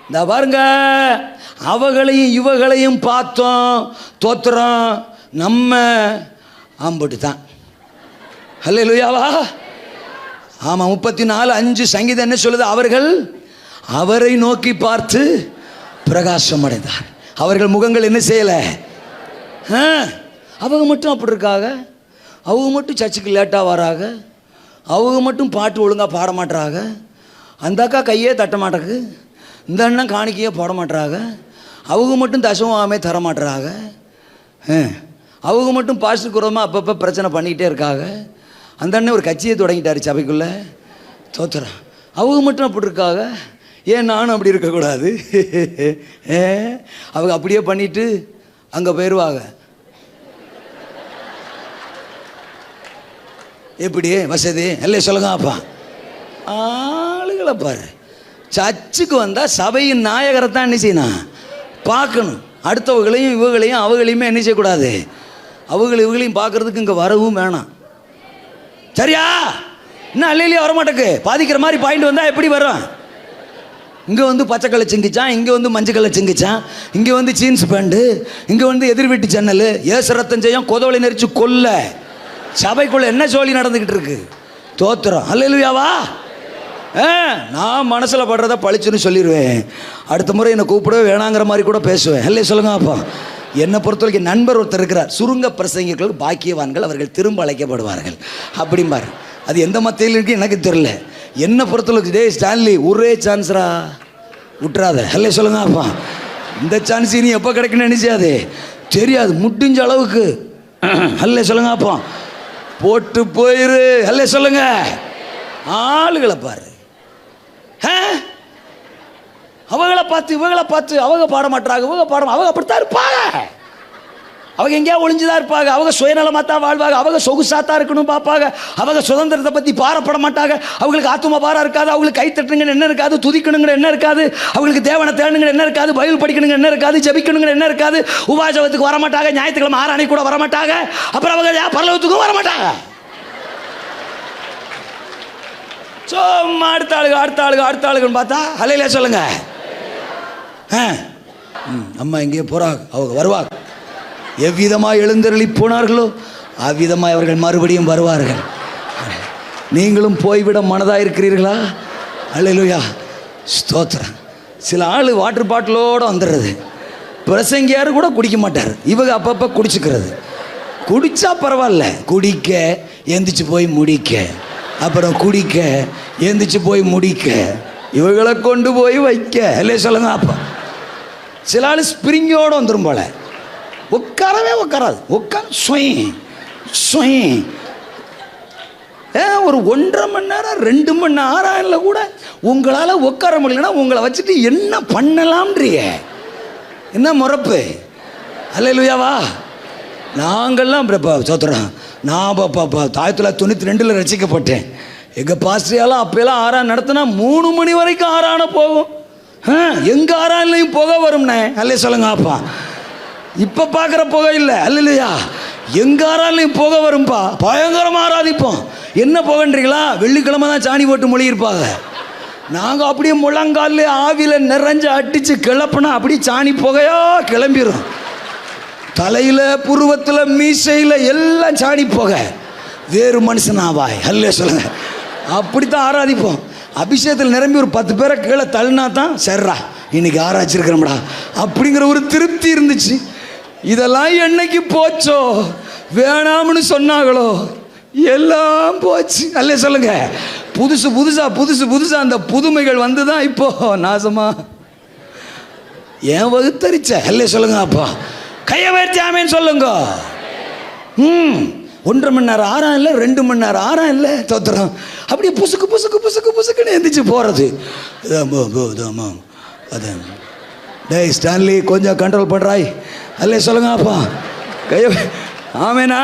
இந்த பாருங்க, அவகளையும் இவகளையும் பார்த்தோம், தோத்துறோம் நம்ம ஆம்பட்டு தான். ஹல்லேலூயாவா? ஆமாம். 34:5 சங்கீதம் என்ன சொல்லுது? அவர்கள் அவரை நோக்கி பார்த்து பிரகாசம் அடைந்தார். அவர்கள் முகங்கள் என்ன செய்யலை. அவங்க மட்டும் அப்படி இருக்காங்க, அவங்க மட்டும் சர்ச்சுக்கு லேட்டாக வராங்க, அவங்க மட்டும் பாட்டு ஒழுங்காக பாட மாட்டுறாங்க, அந்த அக்கா கையே தட்ட மாட்டேக்கு, இந்த அண்ணன் காணிக்கையே போட மாட்டுறாங்க, அவங்க மட்டும் தசமாவே தர மாட்டுறாங்க, அவங்க மட்டும் பாஸ்டருக்கு விரோதமாக அப்பப்போ பிரச்சனை பண்ணிக்கிட்டே இருக்காங்க, அந்த அண்ணன் ஒரு கட்சியை தொடங்கிட்டார் சபைக்குள்ளே, தோத்துறான். அவங்க மட்டும் அப்படி இருக்காங்க, ஏன் நானும் அப்படி இருக்கக்கூடாது? அவங்க அப்படியே பண்ணிவிட்டு அங்கே போயிடுவாங்க. எப்படி வசதி இல்லை சொல்லுங்க அப்பா. ஆளுகளை பாரு, சர்ச்சுக்கு வந்தால் சபையின் நாயகரை தான் என்ன செய்யணும், பார்க்கணும். அடுத்தவங்களையும் இவங்களையும் அவங்களையுமே என்ன செய்யக்கூடாது, இவங்களையும் பார்க்குறதுக்கு இங்கே வரவும் வேணாம். சரியா? இன்னும் அல்லையிலேயே வரமாட்டேக்கு பாதிக்கிற மாதிரி பாயிண்ட் வந்தால் எப்படி வரும்? இங்கே வந்து பச்சைக்கல்லை சிங்கிச்சான், இங்கே வந்து மஞ்சக்கல்லை சிங்கிச்சான், இங்கே வந்து ஜீன்ஸ் பேண்டு, இங்கே வந்து எதிர் வீட்டு ஜன்னல், ஏசரத்தம் செய்யும், கொதவளை நெரிச்சு கொல்ல. சபைக்குள்ளே என்ன சோழி நடந்துக்கிட்டு இருக்கு? தோத்துறோம். அல்லேலூயாவா? நான் மனசில் படுறத பழிச்சுன்னு சொல்லிடுவேன். அடுத்த முறை என்னை கூப்பிடவே வேணாங்கிற மாதிரி கூட பேசுவேன். அல்லே சொல்லுங்க அப்பா. என்னை பொறுத்த வரைக்கும் நண்பர் ஒருத்தர் இருக்கிறார், சுருங்க பிரசங்கிகள் பாக்கியவான்கள், அவர்கள் திரும்ப அழைக்கப்படுவார்கள் அப்படிம்பார். அது எந்த மத்தியில் இருக்கு எனக்கு தெரியல. என்னை பொறுத்தளவுக்கு டே ஸ்டான்லி ஒரே சான்ஸ்ரா, விட்டுறாத. அல்லே சொல்லுங்க அப்பா. இந்த சான்ஸ் நீ எப்போ கிடைக்குன்னு நினைச்சாது தெரியாது, முடிஞ்ச அளவுக்கு அல்லே சொல்லுங்க அப்பா போட்டு போயிரு. அல்லே சொல்லுங்க. ஆளுகளை பாரு, அவங்கள பார்த்து இவங்களை பார்த்து அவங்க பாட மாட்டாங்க, அவங்க அப்படித்தான் இருப்பாங்க, அவங்க எங்கேயா ஒளிஞ்சுதான் இருப்பாங்க, அவங்க சுயநலமாக தான் வாழ்வாங்க, அவங்க சொகுசாத்தான் இருக்கணும் பார்ப்பாங்க, அவங்க சுதந்திரத்தை பற்றி பாரப்பட மாட்டாங்க, அவங்களுக்கு ஆத்தும பாரம் இருக்காது, அவங்களுக்கு கை தட்டுங்கன்னு என்ன இருக்காது, துதிக்கணுங்கிற என்ன இருக்காது, அவங்களுக்கு தேவனை தேடணுங்கிற என்ன இருக்காது, பைபிள் படிக்கணுங்கிற என்ன இருக்காது, ஜெபிக்கணுங்கிற என்ன இருக்காது, உபாசத்துக்கு வரமாட்டாங்க, ஞாயிற்றுக்கிழமை ஆராணி கூட வரமாட்டாங்க, அப்புறம் அவங்க பரலோகத்துக்கும் வரமாட்டாங்க. சும்மா அடுத்த ஆளுகன்னு பார்த்தா அல்லையில சொல்லுங்க. அம்மா எங்கேயோ போறாங்க, அவங்க வருவாங்க. எவ்விதமாக எழுந்தருளி போனார்களோ அவ்விதமாக அவர்கள் மறுபடியும் வருவார்கள். நீங்களும் போய்விட மனதாக இருக்கிறீர்களா? அல்லேலூயா, ஸ்தோத்திரம். சில ஆள் வாட்டர் பாட்டிலோடு வந்துடுறது, பிரசங்கியார் கூட குடிக்க மாட்டார், இவங்க அப்பப்போ குடிச்சுக்கிறது. குடித்தா பரவாயில்ல, குடிக்க எந்திரிச்சு போய் முடிக்க, அப்புறம் குடிக்க எந்திரிச்சு போய் முடிக்க, இவங்களை கொண்டு போய் வைக்க. இல்லை சொல்லுங்க அப்பா. சில ஆள் ஸ்ப்ரிங்கோடு வந்துடும் போல, உட்காரவே உட்காராது, உட்கார ஒரு 1.5 மணி நேரம் 2 மணி நேரம் கூட உங்களால் உட்கார முடியலன்னா உங்களை வச்சுட்டு என்ன பண்ணலாம்ன்றிய, என்ன முறப்பு? அல்லேலூயாவா? நாங்கள்லாம் சோத்துறோம். நான் 1992 ரசிக்கப்பட்டேன். எங்கள் பாஸ்டரியாலாம் அப்போலாம் ஆறான் நடத்தினா 3 மணி வரைக்கும் ஆறான போகும். எங்கள் ஆறான்லையும் புகை வரும்னே. அல்லே சொல்லுங்க அப்பா. இப்போ பார்க்குற புகை இல்லை, அல்லையா? எங்கள் ஆறான்லையும் புகை வரும்பா, பயங்கரமாக ஆராதிப்போம். என்ன புகைன்றீங்களா? வெள்ளிக்கிழமை தான் சாணி போட்டு மொழியிருப்பாங்க. நாங்கள் அப்படியே முழங்காலில் ஆவியில் நிறைஞ்சு அடித்து கிளப்புனா அப்படியே சாணி புகையா கிளம்பிடும். தலையில், புருவத்தில், மீசையில் எல்லாம் சாணி புகை. வேறு மனுஷனாவாய். அல்லே சொல்லுங்க. அப்படித்தான் ஆராதிப்போம். அபிஷேகத்தில் நிரம்பி ஒரு 10 பேரை கீழே தள்ளினா தான் சரிடா இன்னைக்கு ஆராய்ச்சிருக்கிறோம்டா அப்படிங்கிற ஒரு திருப்தி இருந்துச்சு. இதெல்லாம் என்னைக்கு போச்சோ, வேணாம்னு சொன்னாங்களோ எல்லாம் போச்சு. அல்லே சொல்லுங்க. புதுசா அந்த புதுமைகள் வந்து தான் இப்போ நாசமா ஏன் வகுத்தரிச்ச. அல்லே சொல்லுங்க அப்பா. கையை வைத்து ஆமேன்னு சொல்லுங்க. 1.5 மணி நேரம் ஆறாம் இல்லை, 2 மணி நேரம் ஆறாம் இல்லை, தோத்துறோம். அப்படியே புசுக்குன்னு எந்திரிச்சு போகிறது. டேய் ஸ்டான்லி கொஞ்சம் கண்ட்ரோல் பண்ணுறாய். அல்லே சொல்லுங்க அப்பா. கையை ஆமேனா?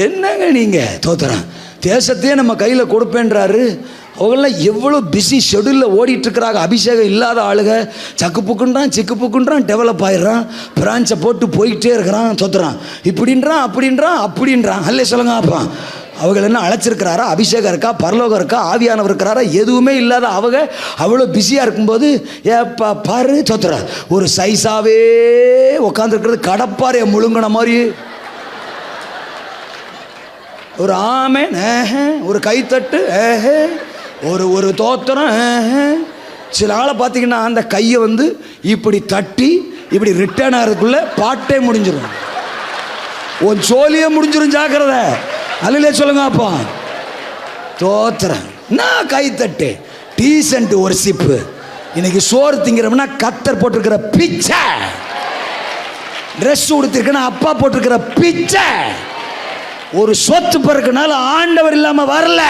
என்னங்க நீங்கள் தோத்துறோம். தேசத்தையே நம்ம கையில் கொடுப்பேன்றாரு. அவங்களாம் எவ்வளோ பிஸி ஷெடியூலில் ஓடிட்டுருக்குறாங்க. அபிஷேகம் இல்லாத ஆளுங்க சிக்கு புக்குன்றான் டெவலப் ஆகிடுறான், பிரான்ச்சை போட்டு போயிட்டே இருக்கிறான், தொத்துறான், இப்படின்றான் அப்படின்றான். அல்லே சொல்லுங்க அப்பா. அவர்கள் என்ன அழைச்சிருக்கிறாரா? அபிஷேகம் இருக்கா? பரலோகம் இருக்கா? ஆவியானவர் இருக்கிறாரா? எதுவுமே இல்லாத அவங்க அவ்வளோ பிஸியாக இருக்கும்போது ஏப்பா பாரு சொத்துறா ஒரு சைஸாவே உட்காந்துருக்கிறது கடப்பாரு முழுங்கின மாதிரி. ஒரு ஆமேன், ஒரு கைத்தட்டு, ஒரு தோத்திரம். சில ஆளை பார்த்தீங்கன்னா அந்த கையை வந்து இப்படி தட்டி இப்படி ரிட்டர்ன் ஆகிறதுக்குள்ள பாட்டே முடிஞ்சிடும், உன் சோழியே முடிஞ்சிடும். ஜாக்கிரதை. அல்லையே சொல்லுங்க அப்பா. தோத்திரம் நான் கைத்தட்டு டீசென்ட் ஒரு சிப்பு. இன்னைக்கு சோறு திங்கிறோம்னா கத்தர் போட்டிருக்கிற பிச்சை, ட்ரெஸ் உடுத்திருக்கனா அப்பா போட்டிருக்கிற பிச்சை. ஒரு சொத்து பிறகுனால ஆண்டவர் இல்லாம வரல.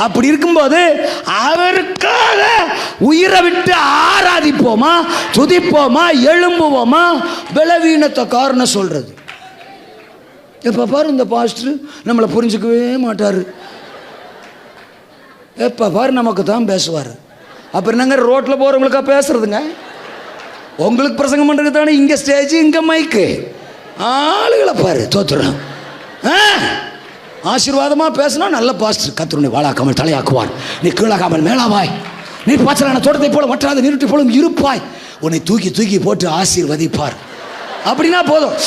அப்படி இருக்கும்போது அவருக்காக உயிரை விட்டு ஆராதிப்போமா, துதிப்போமா, எழும்புவோமா? பலவீனத்தை காரணம் சொல்றது. எப்ப பாரு இந்த பாஸ்டர் நம்மளை புரிஞ்சுக்கவே மாட்டாரு, எப்ப பாரு நமக்கு தான் பேசுவார். அப்புறம் என்னங்க ரோட்ல போறவங்களுக்கா பேசுறதுங்க? உங்களுக்கு பிரசங்கம் பண்றது தானே இங்க ஸ்டேஜ், இங்க மைக்கு. ஆளுகளை பாரு தோத்துறோம். ஆசீர்வாதமா பேசினா நல்ல பாஸ்டர் கத்தருனை வாழாக்காமல் தலையாக்குவார். நீ கீழாக்காமல் மேலாவாய், நீ பச்சலான தோட்டத்தை போல வற்றாத நீருட்டை போலும் இருப்பாய். உன்னை தூக்கி தூக்கி போட்டு ஆசீர்வதிப்பார். அப்படின்னா போதும்.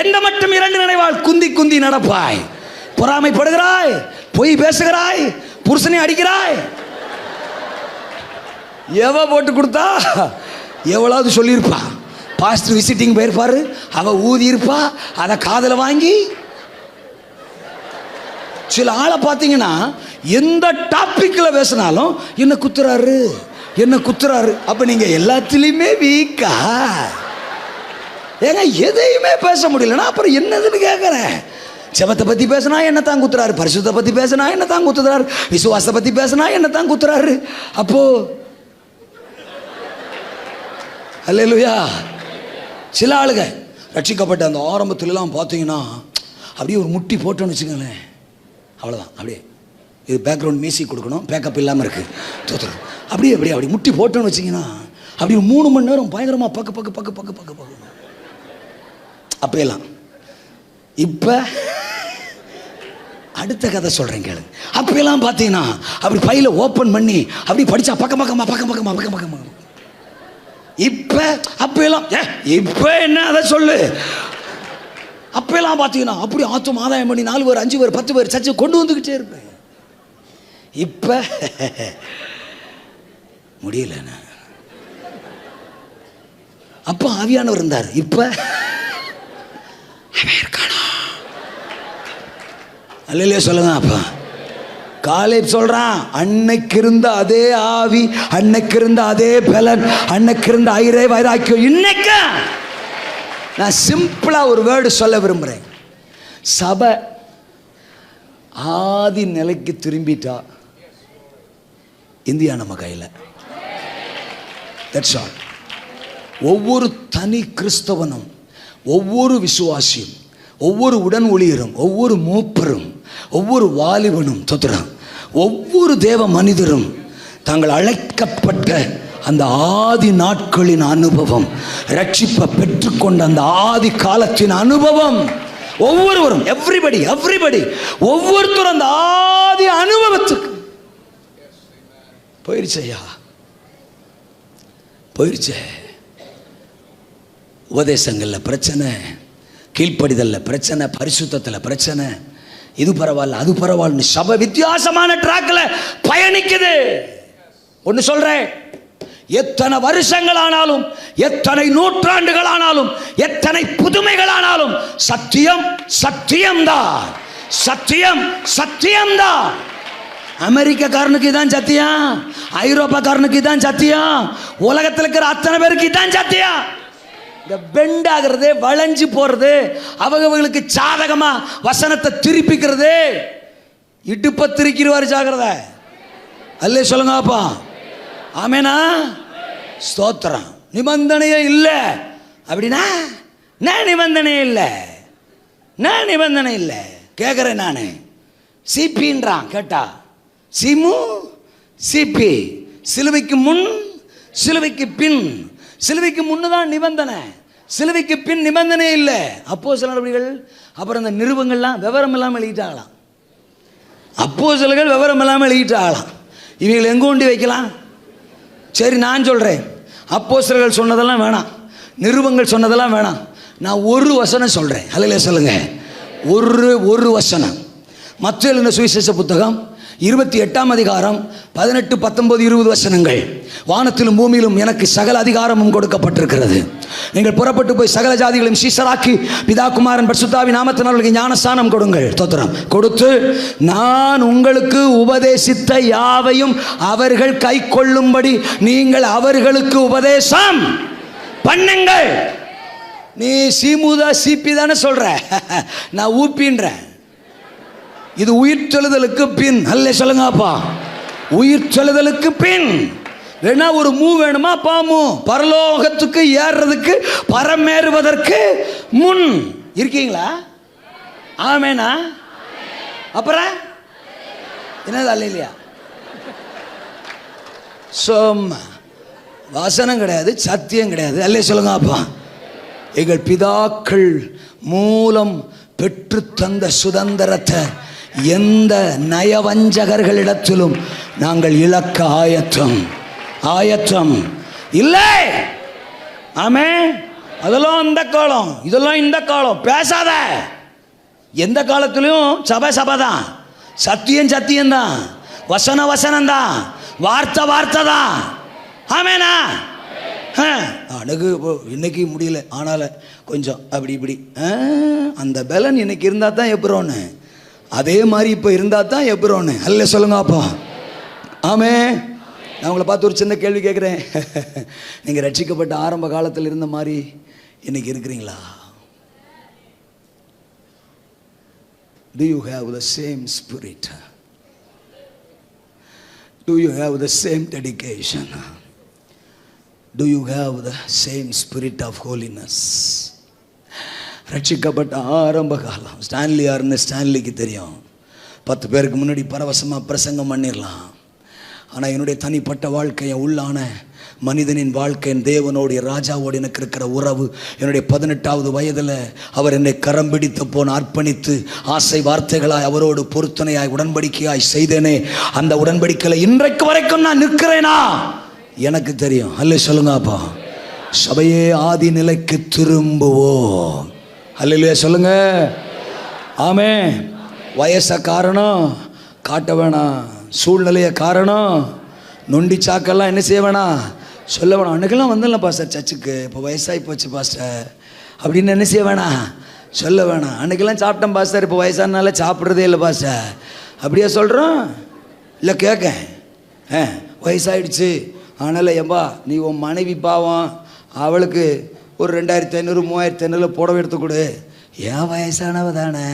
எந்த மட்டும் இரண்டு நினைவாள் குந்தி குந்தி நடப்பாய். பொறாமைப்படுகிறாய், பொய் பேசுகிறாய், புருஷனை அடிக்கிறாய். எவ போட்டு கொடுத்தா எவ்வளவு சொல்லியிருப்பா. பாஸ்டர் விசிட்டிங் போயிருப்பாரு, அவ ஊதி இருப்பா, அதை காதல வாங்கி. சில ஆளை பார்த்தீங்கன்னா எந்த டாபிக்ல பேசினாலும் என்ன குத்துறாரு, என்ன குத்துறாரு. அப்ப நீங்க எல்லாத்திலையுமே வீக்கா? ஏங்க எதையுமே பேச முடியலன்னா அப்புறம் என்னதுன்னு கேட்குறேன். செபத்தை பற்றி பேசினா என்ன தான் குத்துறாரு, பரிசுத்தை பற்றி பேசினா என்ன தான் குத்துறாரு, விசுவாசத்தை பற்றி பேசினா என்ன தான் குத்துறாரு. அப்போ அல்லேலூயா. சில ஆளுங்க ரட்சிக்கப்பட்ட அந்த ஆரம்பத்துலலாம் பார்த்தீங்கன்னா அப்படியே ஒரு முட்டி போட்டோன்னு வச்சுக்கோங்களேன், அவ்வளோதான். அப்படியே இது பேக்ரவுண்ட் மியூசிக் கொடுக்கணும், பேக்கப் இல்லாமல் இருக்குது தோத்துறோம். அப்படியே அப்படியே அப்படி முட்டி போட்டோன்னு வச்சிங்கன்னா அப்படி 3 மணி நேரம் பயங்கரமாக பக்கு பக்கு பக்கு பக்கு பக்கு பக்கு அப்படியெல்லாம். இப்போ அடுத்த கதை சொல்கிறேன் கேளு. அப்படியெல்லாம் பார்த்தீங்கன்னா அப்படி ஃபைலை ஓப்பன் பண்ணி அப்படி படித்தா பக்கம் பக்கமாக பக்கம் பக்கமாக பக்கம் பக்கமாக. இப்போ அப்பெல்லாம் இப்போ என்ன அதை சொல்லு. அப்பெல்லாம் பார்த்தீங்கன்னா அப்படி ஆத்தும் ஆதாயம் பண்ணி 4 பேர் 5 பேர் 10 பேர் சர்ச்சை கொண்டு வந்துக்கிட்டே இருப்பேன். இப்போ முடியல. அப்போ ஆவியானவர் இருந்தார், இப்போ அவன் இருக்கானா? அல்லையே சொல்லுங்க அப்பா. காலேப் சொல்றான், அன்னைக்கு இருந்த அதே ஆவி, அன்னைக்கு இருந்த அதே பலன், அன்னைக்கு இருந்த ஐரே வைராக்கியம் இன்னைக்கு. நான் சிம்பிளா ஒரு வேர்டு சொல்ல விரும்புறேன். சபை ஆதி நிலைக்கு திரும்பிட்டா இந்தியா நம்ம கையில். That's all. ஒவ்வொரு தனி கிறிஸ்தவனும், ஒவ்வொரு விசுவாசியும், ஒவ்வொரு உடன் ஊழியரும், ஒவ்வொரு மூப்பரும், ஒவ்வொரு வாலிபனும் தோத்துறான், ஒவ்வொரு தேவ மனிதரும் தாங்கள் அழைக்கப்பட்ட அந்த ஆதி நாட்களின் அனுபவம், ரட்சிப்பை பெற்றுக்கொண்ட அந்த ஆதி காலத்தின் அனுபவம், ஒவ்வொருவரும் எவ்ரிபடி ஒவ்வொருத்தரும் அந்த ஆதி அனுபவத்துக்கு போயிருச்சையா, போயிருச்சே. உபதேசங்கள்ல பிரச்சனை, கீழ்ப்படிதல்ல பிரச்சனை, பரிசுத்தத்தில் பிரச்சனை. இது பரவாயில்ல அது பரவாயில்ல, சபை வித்தியாசமான ட்ராக்ல பயணிக்குது. ஒன்னு சொல்றேன், எத்தனை வருஷங்கள் ஆனாலும், எத்தனை நூற்றாண்டுகள் ஆனாலும், எத்தனை புதுமைகள் ஆனாலும் சத்தியம் சத்தியம்தான், சத்தியம் சத்தியம்தான். அமெரிக்காக்காரனுக்கு இதான் சத்தியம், ஐரோப்பாக்காரனுக்கு இதான் சத்தியம், உலகத்தில் இருக்கிற அத்தனை பேருக்கு இதான் சத்தியம். இந்த பெண்ட் ஆகிறது, வளைஞ்சு போறது, அவங்களுக்கு சாதகமா வசனத்தை திருப்பிக்கிறது, இடுப்ப திருக்கிடுவாரு. ஜாகிரத. அல்லே சொல்லுங்க அப்பா. ஆமேனா? ஸ்தோத்திரம். நிபந்தனையே இல்லை அப்படின்னா நான் நிபந்தனை இல்லை, நான் நிபந்தனை இல்லை கேட்குறேன். நான் சிபின்றான் கேட்டா, சிமு சிபி, சிலுவைக்கு முன் சிலுவைக்கு பின், சிலுவைக்கு முன்னதான் நிபந்தனை, சிலுவைக்கு பின் நிபந்தனை இல்லை. அப்போஸ்தலர் நடவடிக்கைகள் அப்புறம் இந்த நிருபங்கள்லாம் விவரம் இல்லாமல் எழுதிட்டாங்களாம். அப்போஸ்தலர்கள் விவரம் இல்லாமல் எழுதிட்டாங்களாம். இவங்களை எங்கே கொண்டு வைக்கலாம்? சரி, நான் சொல்கிறேன், அப்போஸ்தலர்கள் சொன்னதெல்லாம் வேணாம், நிருபங்கள் சொன்னதெல்லாம் வேணாம். நான் ஒரு வசனம் சொல்கிறேன். அல்லேலூயா சொல்லுங்க. ஒரு வசனம். மத்தேயு எழுதின சுவிசேஷ புத்தகம் 28ஆம் அதிகாரம் 18, 19, 20 வசனங்கள். வானத்திலும் பூமியிலும் எனக்கு சகல அதிகாரமும் கொடுக்கப்பட்டிருக்கிறது. நீங்கள் புறப்பட்டு போய் சகல ஜாதிகளையும் சீஷராக்கி பிதா குமாரன் பரிசுத்தாவின் நாமத்தினால் அவர்களுக்கு ஞானஸ்நானம் கொடுங்கள். ஸ்தோத்திரம். கொடுத்து நான் உங்களுக்கு உபதேசித்த யாவையும் அவர்கள் கை கொள்ளும்படி நீங்கள் அவர்களுக்கு உபதேசம் பண்ணுங்கள். நீ சீமுதா சீப்பி தானே சொல்ற, நான் ஊப்பின்றேன். இது உயிர்த்தெழுதலுக்கு பின். அல்ல சொல்லுங்கப்பா, உயிர்த்தெழுதலுக்கு பின். வேணா ஒரு மூ வேணுமா? பாமு பரலோகத்துக்கு ஏறுறதுக்கு, பரமேறுவதற்கு முன் இருக்கீங்களா? ஆமேனா? அப்புறம் என்னது அல்ல இல்லையா? சோம்மா வசனம் கிடையாது, சத்தியம் கிடையாது. அல்ல சொல்லுங்கப்பா. எங்கள் பிதாக்கள் மூலம் பெற்று தந்த சுதந்திரத்தை எந்த நயவஞ்சகர்களிடத்திலும் நாங்கள் இழக்க ஆயத்தம் இல்லை. ஆமே. அதெல்லாம் இந்த காலம், இதெல்லாம் இந்த காலம். பேசாத. எந்த காலத்திலையும் சபை தான், சத்தியம் தான், வசனம் தான், வார்த்தை தான். ஆமேனா? அணுகு இன்னைக்கு முடியல, ஆனால கொஞ்சம் அப்படி இப்படி அந்த பலன் இன்னைக்கு இருந்தால் தான் எப்பரோன்னு, அதே மாதிரி இப்போ இருந்தால் தான் எப்பரோன்னு. அல்ல சொல்லுங்க அப்பா. ஆமே. நான் உங்களை பார்த்து ஒரு சின்ன கேள்வி கேட்குறேன். நீங்கள் ரட்சிக்கப்பட்ட ஆரம்ப காலத்தில் இருந்த மாதிரி இன்னைக்கு இருக்கிறீங்களா? Do you have the same spirit? Do you have the same dedication? Do you have the same spirit of holiness? ரட்சிக்கப்பட்ட ஆரம்ப காலம் ஸ்டான்லிக்கு தெரியும். 10 பேருக்கு முன்னாடி பரவசமாக பிரசங்கம் பண்ணிடலாம். ஆனால் என்னுடைய தனிப்பட்ட வாழ்க்கையை, உள்ளான மனிதனின் வாழ்க்கை, தேவனோடைய ராஜாவோடு எனக்கு இருக்கிற உறவு, என்னுடைய 18வது வயதில் அவர் என்னை கரம் பிடித்து போன அர்ப்பணித்து ஆசை வார்த்தைகளாய் அவரோடு பொருத்தனையாய் உடன்படிக்கையாய் செய்தேனே, அந்த உடன்படிக்கையில் இன்றைக்கு வரைக்கும் நான் நிற்கிறேனா எனக்கு தெரியும். அல்ல சொல்லுங்கப்பா. சபையே ஆதி நிலைக்கு திரும்புவோம். அல்லையா சொல்லுங்க. ஆமே. வயச காரணம் காட்ட வேணாம், சூழ்நிலைய காரணம் நொண்டி சாக்கெல்லாம் என்ன செய்ய வேணாம், சொல்ல வேணாம். அன்னைக்கெல்லாம் வந்துடல பாஸ்டர் சர்ச்சுக்கு, இப்போ வயசாகி போச்சு பாஸ்டர் அப்படின்னு என்ன செய்ய வேணாம், சொல்ல வேணாம். அன்னைக்கெல்லாம் சாப்பிட்டேன் பாஸ்டர், இப்போ வயசானால சாப்பிட்றதே இல்லை பாஸ்டர் அப்படியே சொல்கிறோம். இல்லை கேட்க வயசாகிடுச்சு, அதனால் ஏம்பா நீ உன் மனைவி பாவம், அவளுக்கு ஒரு 2500 3500 புடவை எடுத்து கொடு, ஏன் வயசானவ தானே,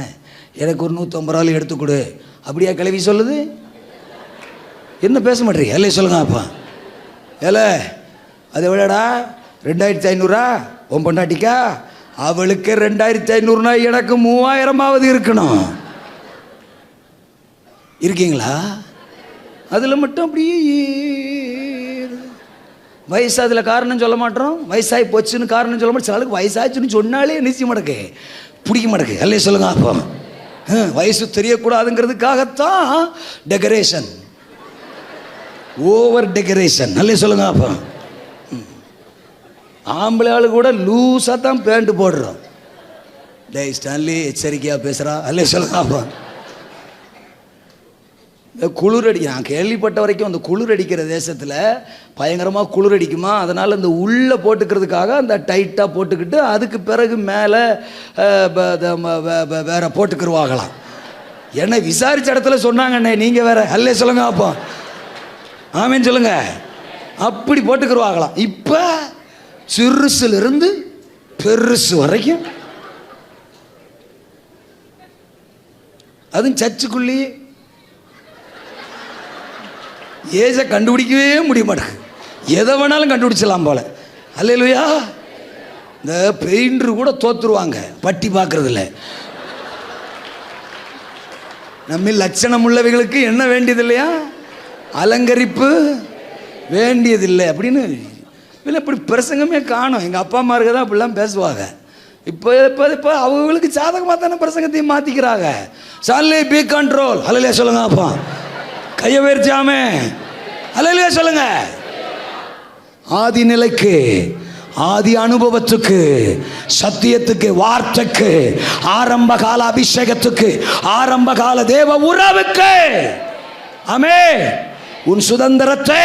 எனக்கு ஒரு 150 ரூபாய் எடுத்து கொடு, அப்படியா கிளவி சொல்லுது? என்ன பேச மாட்டேறீங்க? இல்லை சொல்லுங்க அப்பா. ஏல அது எவ்வளோடா? 2500 உன் பொண்டாட்டிக்கா? அவளுக்கு 2500 எனக்கு 3000ஆவது இருக்கணும். இருக்கீங்களா? அதில் மட்டும் அப்படியே வயசு, அதில் காரணம் சொல்ல மாட்டோம். வயசாகி போச்சுன்னு காரணம் சொல்ல மாட்டோம். சிலருக்கு வயசாச்சுன்னு சொன்னாலே நிச்சய மாட்டேக்கு, பிடிக்க மாட்டேக்கு. அல்லே சொல்லுங்க அப்போ. வயசு தெரியக்கூடாதுங்கிறதுக்காகத்தான் டெக்கரேஷன், ஓவர் டெக்கரேஷன். அல்லே சொல்லுங்க அப்போ. ஆம்பளை ஆளு கூட லூஸாக தான் பேண்ட் போடுறோம். டேய் ஸ்டான்லி எச்சரிக்கையாக பேசுகிறா. அல்லே சொல்லுங்க அப்போ. குளிர் அடி, நான் கேள்விப்பட்ட வரைக்கும் அந்த குளிர் அடிக்கிற தேசத்தில் பயங்கரமாக குளிர் அடிக்குமா, அதனால் அந்த உள்ளே போட்டுக்கிறதுக்காக அந்த டைட்டாக போட்டுக்கிட்டு அதுக்கு பிறகு மேலே வேற போட்டுக்கிடுவாங்களாம். என்னை விசாரித்த இடத்துல சொன்னாங்கண்ணே, நீங்கள் வேற. அல்லே சொல்லுங்க அப்போ. ஆமேன்னு சொல்லுங்க. அப்படி போட்டுக்கிடுவாங்களாம். இப்போ சிறுசுலேருந்து பெருசு வரைக்கும், அதுவும் சர்ச்சுக்குள்ளேயே ஏஜை கண்டுபிடிக்கவே முடிய மாட்டேங்குது. எதை வேணாலும் கண்டுபிடிச்சலாம் போல. அல்லேலூயா. இந்த பெயிண்டர் கூட தோத்துருவாங்க பட்டி பார்க்கறதில்ல. நம்ம லட்சணம் உள்ளவைகளுக்கு என்ன வேண்டியது இல்லையா, அலங்கரிப்பு வேண்டியதில்லை அப்படின்னு இல்லை இப்படி பிரசங்கமே காணும். எங்கள் அப்பா அம்மாருக்கு தான் அப்படிலாம் பேசுவாங்க. இப்போ இப்போ இப்போ அவங்களுக்கு சாதகமாக தானே பிரசங்கத்தையும் மாற்றிக்கிறாங்க. சாலி பி கண்ட்ரோல். ஹல்லேலூயா சொல்லுங்க. அப்பா கையை உயர்த்தாமே ஹல்லேலூயா சொல்லுங்க. ஆதி நிலைக்கு, ஆதி அனுபவத்துக்கு, சத்தியத்துக்கு, வார்த்தைக்கு, ஆரம்ப கால அபிஷேகத்துக்கு, ஆரம்ப கால தேவ உறவுக்கு, ஆமென். உன் சுதந்திரத்தை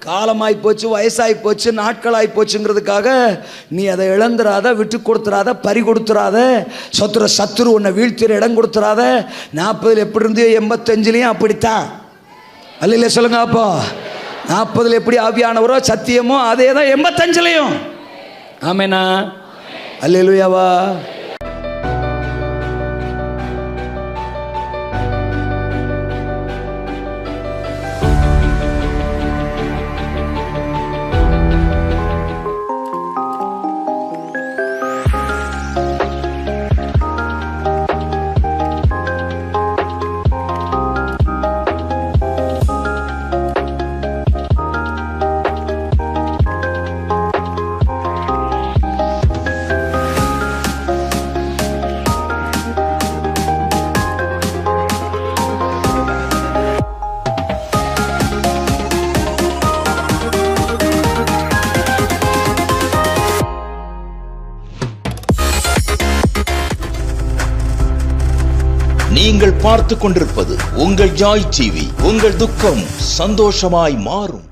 காலமாய் போச்சு, வயசாகி போச்சு, நாட்களாகி போச்சுங்கிறதுக்காக நீ அதை இழந்துராத, விட்டு கொடுத்துறாத, பறி கொடுத்துறாத. சத்துரு உன்னை வீழ்த்திற இடம் கொடுத்துறாத. 40 எப்படி இருந்து 85 அப்படித்தான். அல்ல சொல்லுங்க. அப்போ 40 எப்படி ஆவியானவரோ சத்தியமோ அதே தான் 85. ஆமேனா? அல்லேலூயாவா? நீங்கள் பார்த்து கொண்டிருப்பது உங்கள் ஜாய் டிவி. உங்கள் துக்கம் சந்தோஷமாய் மாறும்.